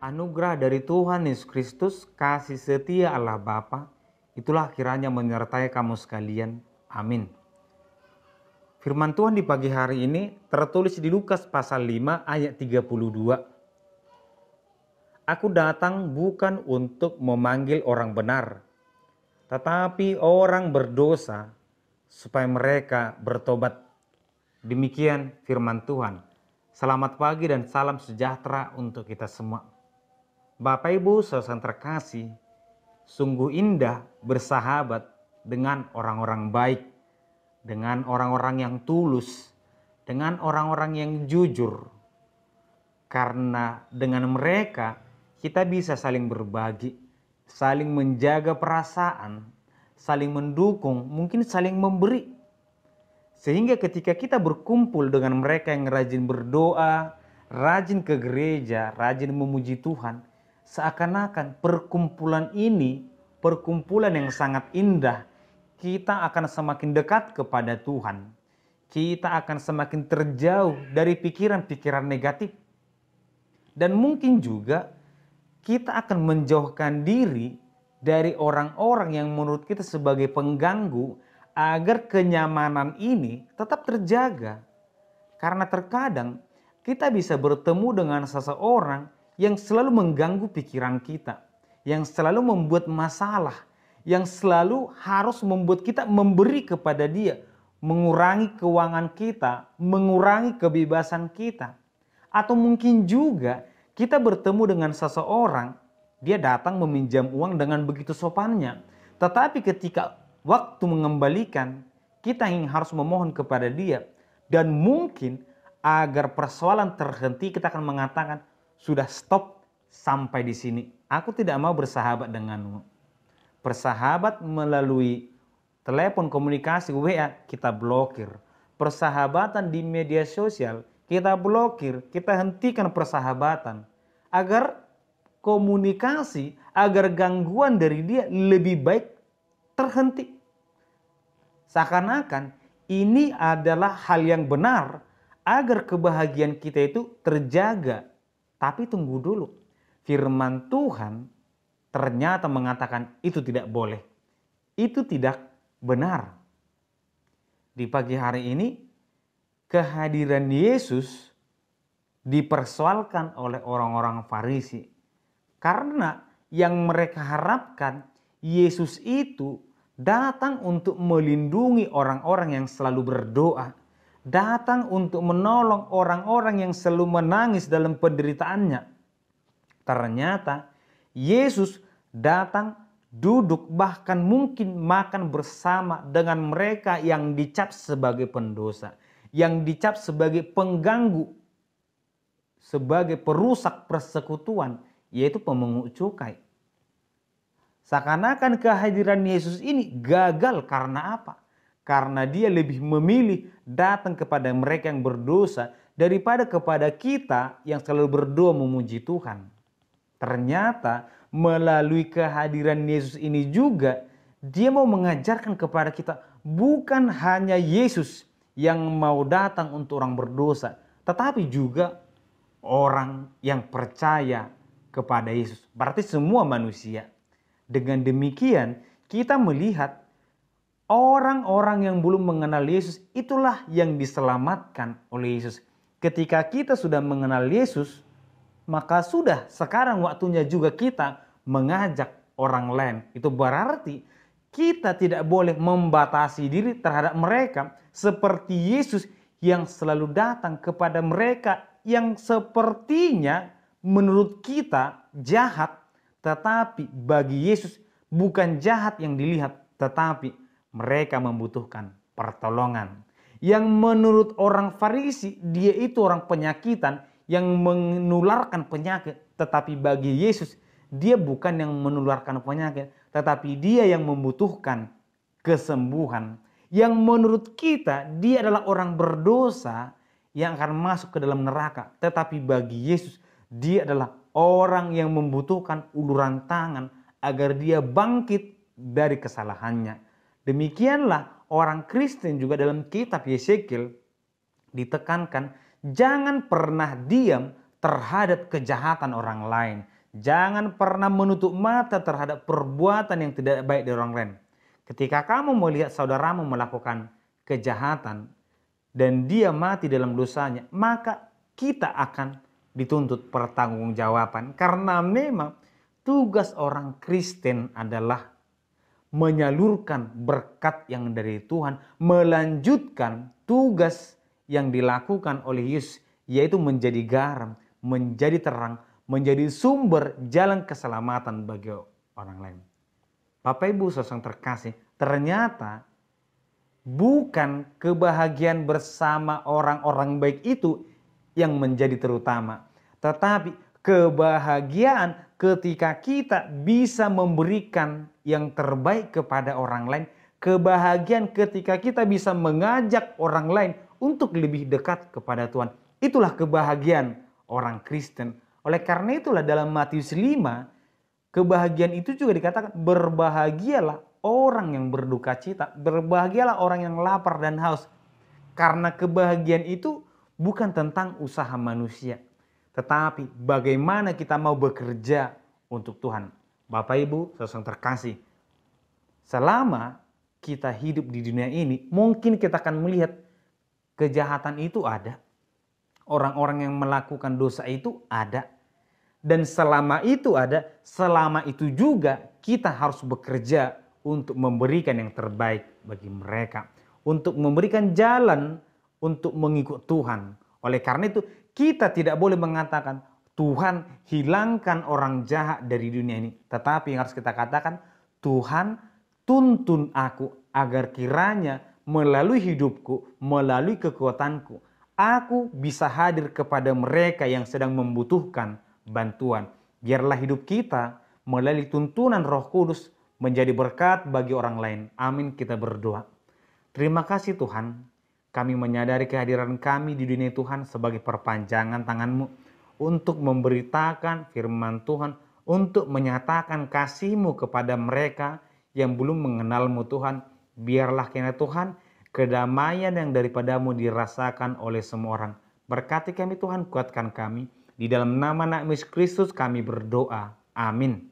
Anugerah dari Tuhan Yesus Kristus, kasih setia Allah Bapa, itulah kiranya menyertai kamu sekalian. Amin. Firman Tuhan di pagi hari ini tertulis di Lukas pasal 5 ayat 32. Aku datang bukan untuk memanggil orang benar, tetapi orang berdosa supaya mereka bertobat. Demikian firman Tuhan. Selamat pagi dan salam sejahtera untuk kita semua. Bapak Ibu saudara terkasih, sungguh indah bersahabat dengan orang-orang baik, dengan orang-orang yang tulus, dengan orang-orang yang jujur. Karena dengan mereka kita bisa saling berbagi, saling menjaga perasaan, saling mendukung, mungkin saling memberi. Sehingga ketika kita berkumpul dengan mereka yang rajin berdoa, rajin ke gereja, rajin memuji Tuhan, seakan-akan perkumpulan ini, perkumpulan yang sangat indah, kita akan semakin dekat kepada Tuhan. Kita akan semakin terjauh dari pikiran-pikiran negatif. Dan mungkin juga kita akan menjauhkan diri dari orang-orang yang menurut kita sebagai pengganggu agar kenyamanan ini tetap terjaga. Karena terkadang kita bisa bertemu dengan seseorang yang selalu mengganggu pikiran kita, yang selalu membuat masalah, yang selalu harus membuat kita memberi kepada dia, mengurangi keuangan kita, mengurangi kebebasan kita. Atau mungkin juga kita bertemu dengan seseorang, dia datang meminjam uang dengan begitu sopannya, tetapi ketika waktu mengembalikan, kita ingin harus memohon kepada dia. Dan mungkin agar persoalan terhenti, kita akan mengatakan, sudah stop sampai di sini. Aku tidak mau bersahabat denganmu. Persahabat melalui telepon komunikasi WA kita blokir. Persahabatan di media sosial kita blokir, kita hentikan persahabatan. Agar komunikasi, agar gangguan dari dia lebih baik terhenti. Seakan-akan ini adalah hal yang benar agar kebahagiaan kita itu terjaga. Tapi tunggu dulu, firman Tuhan ternyata mengatakan itu tidak boleh. Itu tidak benar. Di pagi hari ini, kehadiran Yesus dipersoalkan oleh orang-orang Farisi. Karena yang mereka harapkan, Yesus itu datang untuk melindungi orang-orang yang selalu berdoa. Datang untuk menolong orang-orang yang selalu menangis dalam penderitaannya. Ternyata Yesus datang, duduk, bahkan mungkin makan bersama dengan mereka yang dicap sebagai pendosa, yang dicap sebagai pengganggu, sebagai perusak persekutuan, yaitu pemungut cukai. Seakan-akan kehadiran Yesus ini gagal karena apa? Karena dia lebih memilih datang kepada mereka yang berdosa daripada kepada kita yang selalu berdoa memuji Tuhan. Ternyata melalui kehadiran Yesus ini juga dia mau mengajarkan kepada kita bukan hanya Yesus yang mau datang untuk orang berdosa, tetapi juga orang yang percaya kepada Yesus. Berarti semua manusia. Dengan demikian kita melihat orang-orang yang belum mengenal Yesus itulah yang diselamatkan oleh Yesus. Ketika kita sudah mengenal Yesus, maka sudah sekarang waktunya juga kita mengajak orang lain. Itu berarti kita tidak boleh membatasi diri terhadap mereka seperti Yesus yang selalu datang kepada mereka yang sepertinya menurut kita jahat. Tetapi bagi Yesus bukan jahat yang dilihat, tetapi mereka membutuhkan pertolongan. Yang menurut orang Farisi, dia itu orang penyakitan yang menularkan penyakit. Tetapi bagi Yesus, dia bukan yang menularkan penyakit, tetapi dia yang membutuhkan kesembuhan. Yang menurut kita, dia adalah orang berdosa yang akan masuk ke dalam neraka. Tetapi bagi Yesus, dia adalah orang yang membutuhkan uluran tangan agar dia bangkit dari kesalahannya. Demikianlah orang Kristen juga dalam kitab Yeskiel ditekankan, jangan pernah diam terhadap kejahatan orang lain. Jangan pernah menutup mata terhadap perbuatan yang tidak baik dari orang lain. Ketika kamu melihat saudaramu melakukan kejahatan dan dia mati dalam dosanya, maka kita akan dituntut pertanggungjawaban. Karena memang tugas orang Kristen adalah menyalurkan berkat yang dari Tuhan, melanjutkan tugas yang dilakukan oleh Yesus, yaitu menjadi garam, menjadi terang, menjadi sumber jalan keselamatan bagi orang lain. Bapak Ibu saudara terkasih, ternyata bukan kebahagiaan bersama orang-orang baik itu yang menjadi terutama, tetapi kebahagiaan ketika kita bisa memberikan yang terbaik kepada orang lain, kebahagiaan ketika kita bisa mengajak orang lain untuk lebih dekat kepada Tuhan. Itulah kebahagiaan orang Kristen. Oleh karena itulah dalam Matius 5, kebahagiaan itu juga dikatakan berbahagialah orang yang berduka cita, berbahagialah orang yang lapar dan haus. Karena kebahagiaan itu bukan tentang usaha manusia, tetapi bagaimana kita mau bekerja untuk Tuhan. Bapak Ibu saudara terkasih, selama kita hidup di dunia ini, mungkin kita akan melihat kejahatan itu ada. Orang-orang yang melakukan dosa itu ada. Dan selama itu ada, selama itu juga kita harus bekerja untuk memberikan yang terbaik bagi mereka. Untuk memberikan jalan untuk mengikut Tuhan. Oleh karena itu kita tidak boleh mengatakan Tuhan hilangkan orang jahat dari dunia ini. Tetapi yang harus kita katakan, Tuhan tuntun aku agar kiranya melalui hidupku, melalui kekuatanku, aku bisa hadir kepada mereka yang sedang membutuhkan bantuan. Biarlah hidup kita melalui tuntunan Roh Kudus menjadi berkat bagi orang lain. Amin, kita berdoa. Terima kasih Tuhan, kami menyadari kehadiran kami di dunia Tuhan sebagai perpanjangan tangan-Mu untuk memberitakan firman Tuhan, untuk menyatakan kasih-Mu kepada mereka yang belum mengenal-Mu Tuhan. Biarlah kiranya Tuhan, kedamaian yang daripada-Mu dirasakan oleh semua orang. Berkati kami Tuhan, kuatkan kami. Di dalam nama Yesus Kristus kami berdoa. Amin.